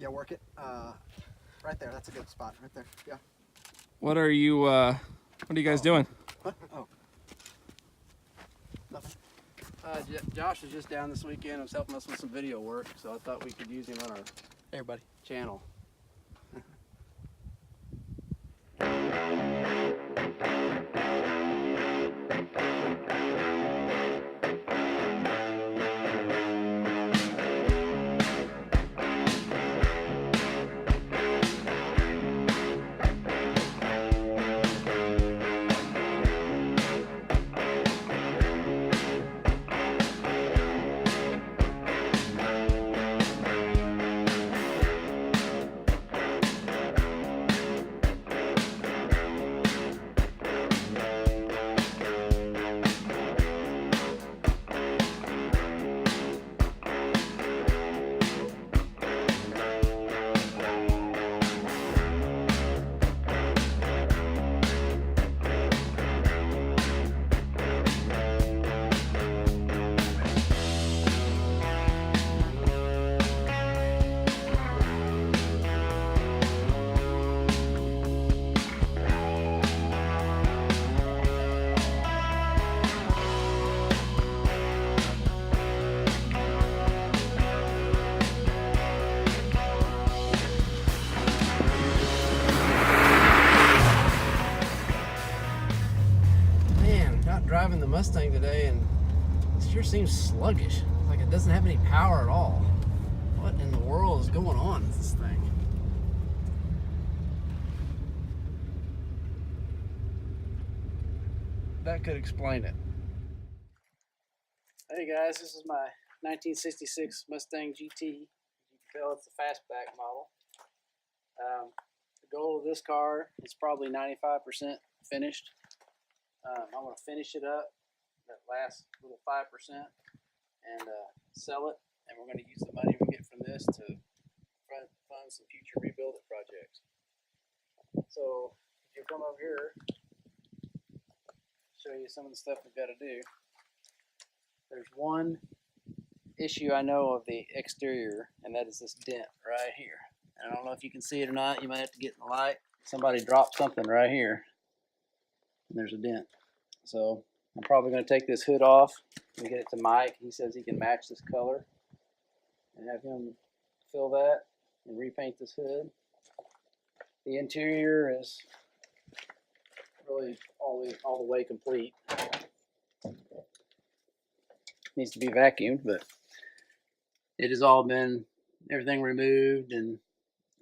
Yeah, work it. Right there. That's a good spot. Right there. Yeah. What are you guys doing? What? Oh. Nothing. Josh was just down this weekend and was helping us with some video work, so I thought we could use him on our Everybody. channel. Driving the Mustang today, and it sure seems sluggish. Like it doesn't have any power at all. What in the world is going on with this thing? That could explain it. Hey guys, this is my 1966 Mustang GT. You can tell it's a fastback model. The goal of this car is probably 95% finished. I want to finish it up, that last little 5%, and sell it. And we're going to use the money we get from this to fund some future rebuild it projects. So if you come over here, show you some of the stuff we've got to do. There's one issue I know of the exterior, and that is this dent right here. And I don't know if you can see it or not. You might have to get in the light. Somebody dropped something right here. And there's a dent. So I'm probably going to take this hood off and get it to Mike. He says he can match this color and have him fill that and repaint this hood. The interior is really all the way complete. Needs to be vacuumed, but it has all been everything removed and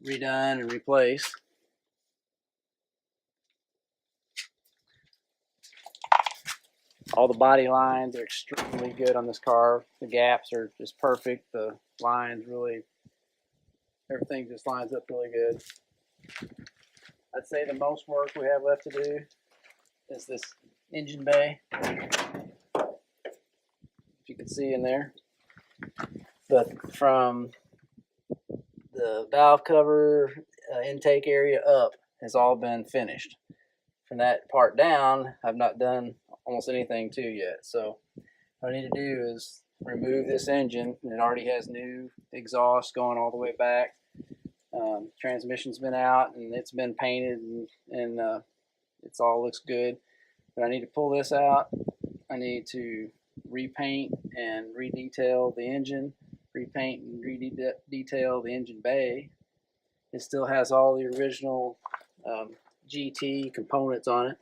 redone and replaced. All the body lines are extremely good on this car. The gaps are just perfect. The lines really, everything just lines up really good. I'd say the most work we have left to do is this engine bay. If you can see in there. But from the valve cover, intake area up has all been finished. From that part down, I've not done almost anything to yet. So what I need to do is remove this engine. It already has new exhaust going all the way back. Transmission's been out and it's been painted, and it's all looks good. But I need to pull this out. I need to repaint and redetail the engine, repaint and redetail the engine bay. It still has all the original GT components on it.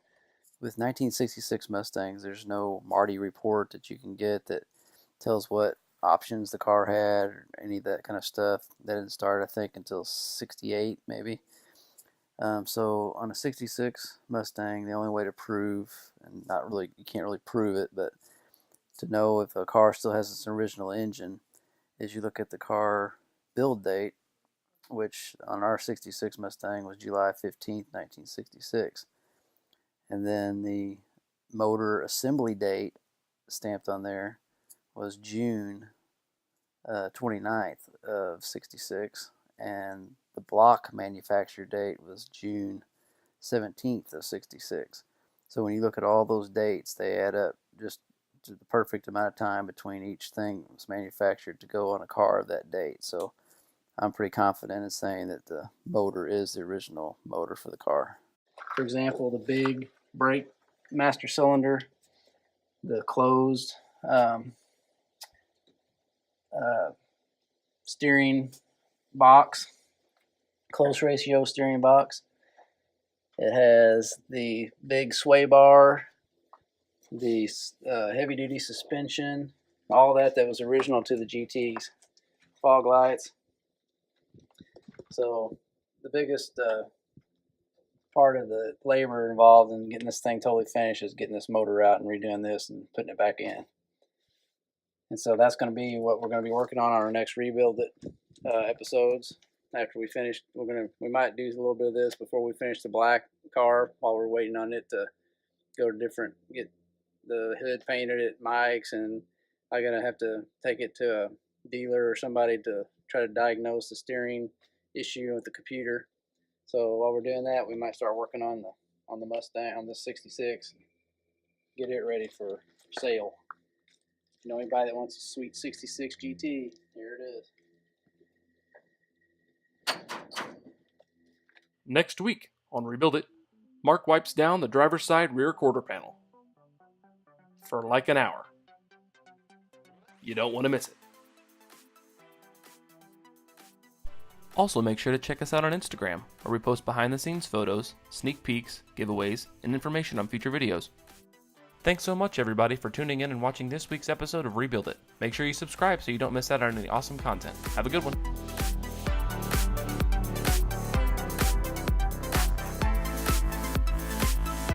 With 1966 Mustangs, there's no Marty report that you can get that tells what options the car had or any of that kind of stuff. That didn't start, I think, until 68 maybe. So on a 66 Mustang, the only way to prove, and not really, you can't really prove it, but to know if a car still has its original engine is you look at the car build date, which on our 66 Mustang was July 15th, 1966. And then the motor assembly date stamped on there was June 29th of 66, and the block manufacture date was June 17th of 66. So when you look at all those dates, they add up just to the perfect amount of time between each thing that was manufactured to go on a car of that date. So I'm pretty confident in saying that the motor is the original motor for the car. For example, the big brake master cylinder, the closed steering box, close ratio steering box. It has the big sway bar, the heavy duty suspension, all that was original to the GTs. Fog lights. So the biggest part of the labor involved in getting this thing totally finished is getting this motor out and redoing this and putting it back in. And so that's going to be what we're going to be working on our next rebuild episodes. After we finish, we might do a little bit of this before we finish the black car while we're waiting on it to go to get the hood painted at Mike's, and I'm gonna have to take it to a dealer or somebody to try to diagnose the steering issue with the computer. So while we're doing that, we might start working on the Mustang, on the 66, get it ready for sale. You know anybody that wants a sweet 66 GT, here it is. Next week on Rebuild It, Mark wipes down the driver's side rear quarter panel for like an hour. You don't want to miss it. Also, make sure to check us out on Instagram, where we post behind-the-scenes photos, sneak peeks, giveaways, and information on future videos. Thanks so much, everybody, for tuning in and watching this week's episode of Rebuild It. Make sure you subscribe so you don't miss out on any awesome content. Have a good one.